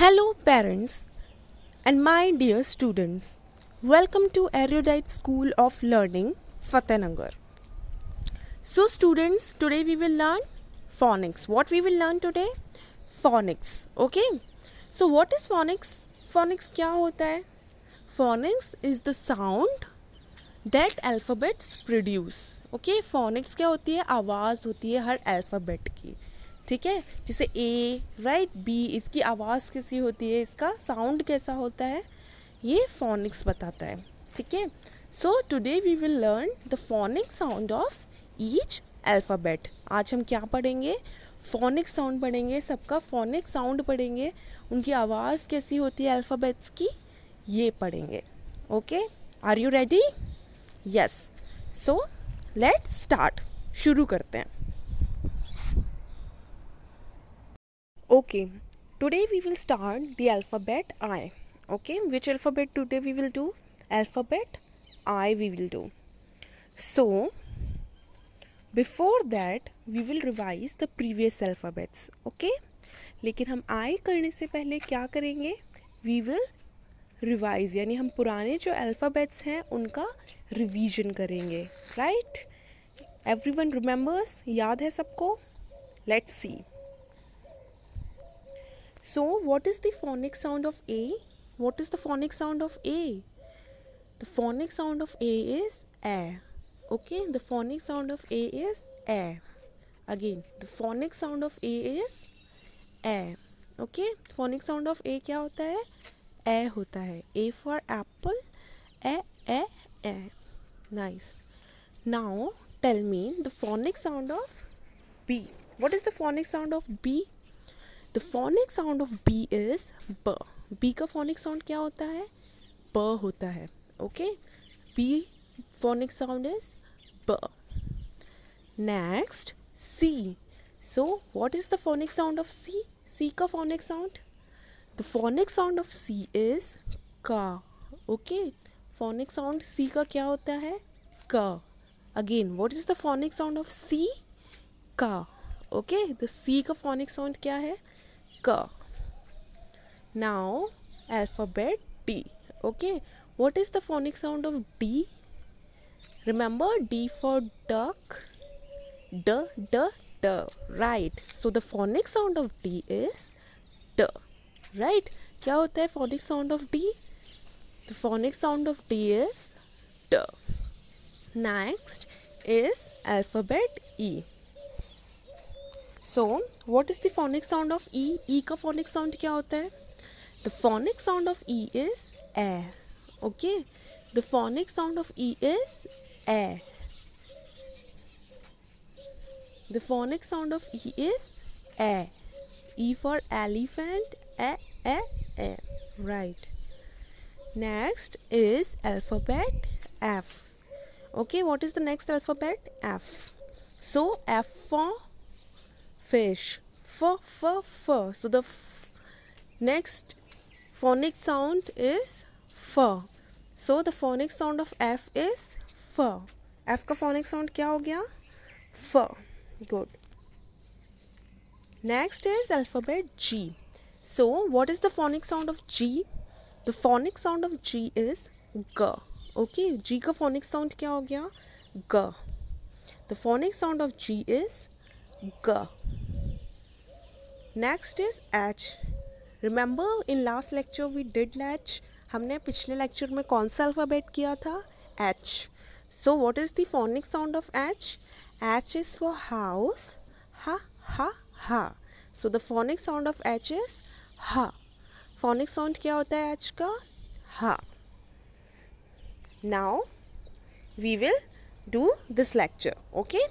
Hello, parents, and my dear students. Welcome to Erudite School of Learning, Fatehnagar. So, students, today we will learn phonics. What we will learn today? Phonics. Okay. So, what is phonics? Phonics क्या होता है? Phonics is the sound that alphabets produce. Okay. Phonics क्या होती है? आवाज़ होती है हर alphabet की. ठीक है, जैसे ए राइट बी, इसकी आवाज़ कैसी होती है, इसका साउंड कैसा होता है, ये फोनिक्स बताता है. ठीक है, so today we will learn the phonic sound of each alphabet. आज हम क्या पढ़ेंगे? फोनिक साउंड पढ़ेंगे, सबका फोनिक साउंड पढ़ेंगे, उनकी आवाज़ कैसी होती है अल्फ़ाबेट्स की, ये पढ़ेंगे. Okay, are you ready? Yes. So let's start. शुरू करते हैं. Okay, today we will start the alphabet I. Okay, which alphabet today we will do? Alphabet I we will do. So, before that we will revise the previous alphabets. Okay, लेकिन हम I करने से पहले क्या करेंगे? We will revise, यानी हम पुराने जो alphabets हैं उनका revision करेंगे. Right? Everyone remembers? याद है सबको? Let's see. So, what is the phonic sound of A? What is the phonic sound of A? The phonic sound of A is A. Okay, the phonic sound of A is A. Again, the phonic sound of A is A. Okay, phonic sound of A क्या होता है? A होता है. A for apple. A, A, A. Nice. Now, tell me the phonic sound of B. What is the phonic sound of B? The phonic sound of B is B. B का phonic sound क्या होता है? B होता है. Okay? B phonic sound is B. Next, C. So, what is the phonic sound of C? C का phonic sound? The phonic sound of C is K. Okay? Phonic sound C का क्या होता है? K. Again, what is the phonic sound of C? K. Okay? The C का phonic sound क्या है? K. Now alphabet D. Okay, what is the phonic sound of D? Remember D for duck. D, D, D. Right. So the phonic sound of D is D. Right. क्या होता है phonic sound of D? The phonic sound of D is D. Next is alphabet E. So, what is the phonic sound of E? E का phonic sound क्या होता है? The phonic sound of E is A. Okay? The phonic sound of E is A. The phonic sound of E is A. E for elephant. A, A, A. Right. Next is alphabet F. Okay, what is the next alphabet? F. So, F for fish. F. So the next phonic sound is F. So the phonic sound of F is F. F का phonic sound क्या हो गया? F. Good. Next is alphabet G. So what is the phonic sound of G? The phonic sound of G is G. Okay, G का phonic sound क्या हो गया? G. The phonic sound of G is G. Next is H. Remember in last lecture we did H. हमने पिछले lecture में कौन सा alphabet किया था? H. So what is the phonic sound of H? H is for house. Ha, ha, ha. So the phonic sound of H is ha. Phonic sound क्या होता है H का? Ha. Now we will do this lecture. Okay?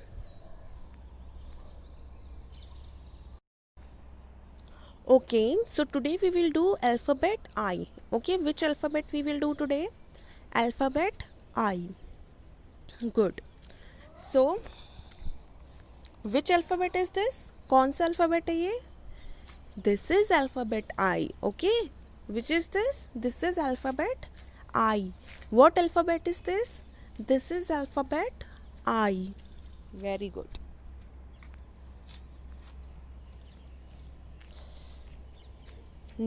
Okay, so today we will do alphabet I. Okay, which alphabet we will do today? Alphabet I. Good. So, which alphabet is this? कौन सा alphabet है ये? This is alphabet I. Okay, which is this? This is alphabet I. What alphabet is this? This is alphabet I. Very good.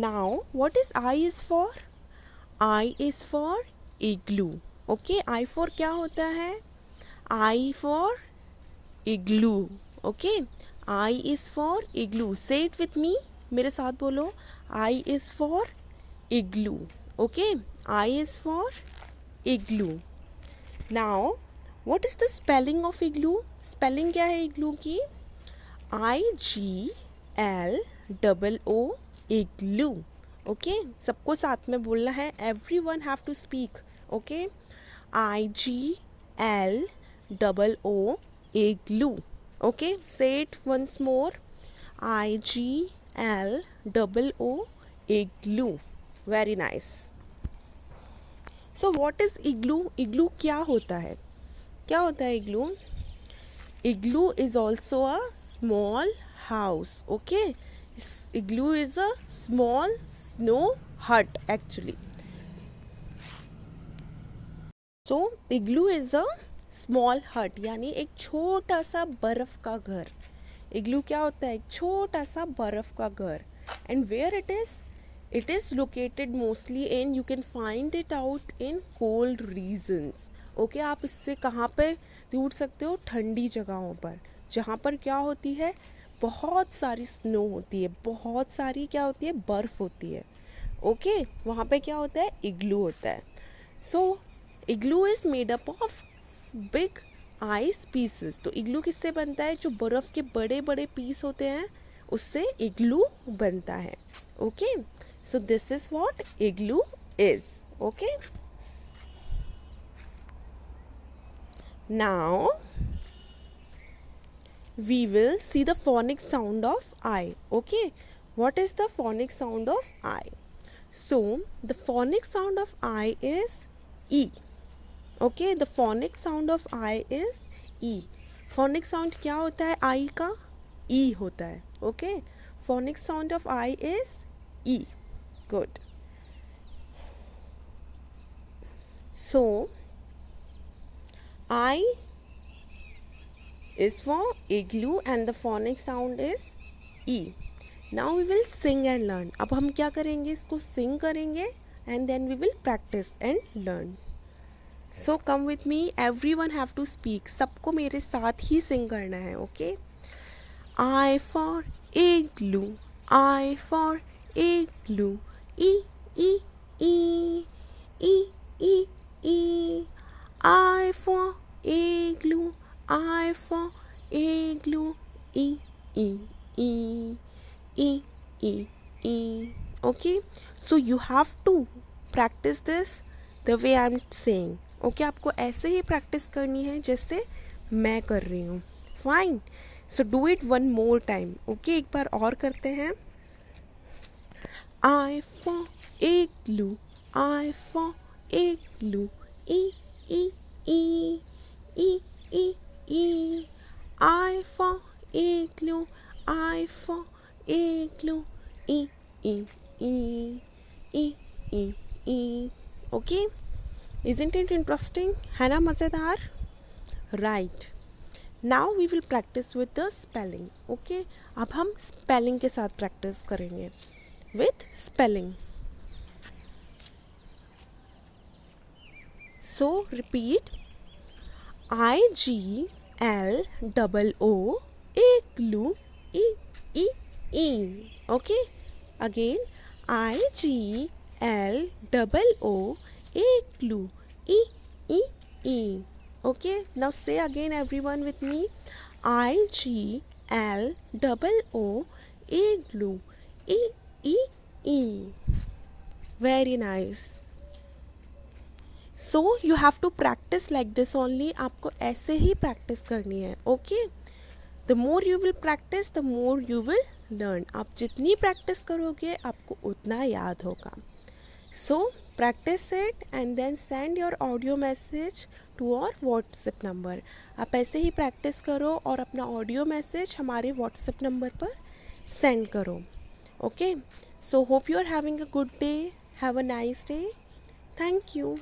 Now, what is I is for? I is for igloo. Okay, I for क्या होता है? I for igloo. Okay, I is for igloo. Say it with me. मेरे साथ बोलो. I is for igloo. Okay, I is for igloo. Now, what is the spelling of igloo? Spelling क्या है igloo की? IGLOO igloo. Okay, सबको साथ में बोलना है. Everyone have to speak. Okay, IGLOO igloo. Okay, say it once more. IGLOO igloo. Very nice. So what is igloo? Igloo क्या होता है? क्या होता है igloo? Igloo is also a small house. Okay, igloo is a small snow hut actually. So igloo is a small hut, यानी एक छोटा सा बर्फ का घर. Igloo क्या होता है? एक छोटा सा बर्फ का घर. And where it is? It is located mostly in, you can find it out in cold regions. Okay, आप इससे कहाँ पे ढूंढ सकते हो? ठंडी जगहों पर, जहाँ पर क्या होती है? बहुत सारी स्नो होती है, बहुत सारी क्या होती है? बर्फ़ होती है. ओके, वहाँ पे क्या होता है? इग्लू होता है. So igloo is made up of big ice pieces. तो इग्लू किससे बनता है? जो बर्फ़ के बड़े बड़े पीस होते हैं उससे इग्लू बनता है. Okay, so this is what igloo is. Okay, now we will see the phonic sound of I. Okay, what is the phonic sound of I? So the phonic sound of I is E. Okay, the phonic sound of I is E. phonic sound क्या होता है? I का E होता है. Okay, phonic sound of I is E. Good. So I is for igloo and the phonic sound is E. Now we will sing and learn. अब हम क्या करेंगे? इसको sing करेंगे and then we will practice and learn. So come with me. Everyone have to speak. सबको मेरे साथ ही sing करना है. Okay? I for igloo. I for igloo. E E E E E E. I for igloo. I for igloo. E E E E E E. Okay, so you have to practice this the way I'm saying. Okay, आपको ऐसे ही practice करनी है जैसे मैं कर रही हूँ. Fine. So do it one more time. Okay, एक बार और करते हैं. I for igloo. I for igloo. E E E E E E. I for igloo. I for igloo. E E E E E E. Okay, isn't it interesting? है ना मज़ेदार? Right. Now we will practice with the spelling. Okay, अब हम spelling के साथ practice करेंगे. With spelling. So repeat. IGLOO igloo. E E E. Okay, again. IGLOO igloo. E E E. Okay, now say again everyone with me. IGLOO igloo. E E E. Very nice. So you have to practice like this only. आपको ऐसे ही practice करनी है. Okay, the more you will practice, the more you will learn. आप जितनी practice करोगे आपको उतना याद होगा. So practice it and then send your audio message to our WhatsApp number. आप ऐसे ही practice करो और अपना audio message हमारे WhatsApp number पर send करो. Okay, so hope you are having a good day. Have a nice day. Thank you.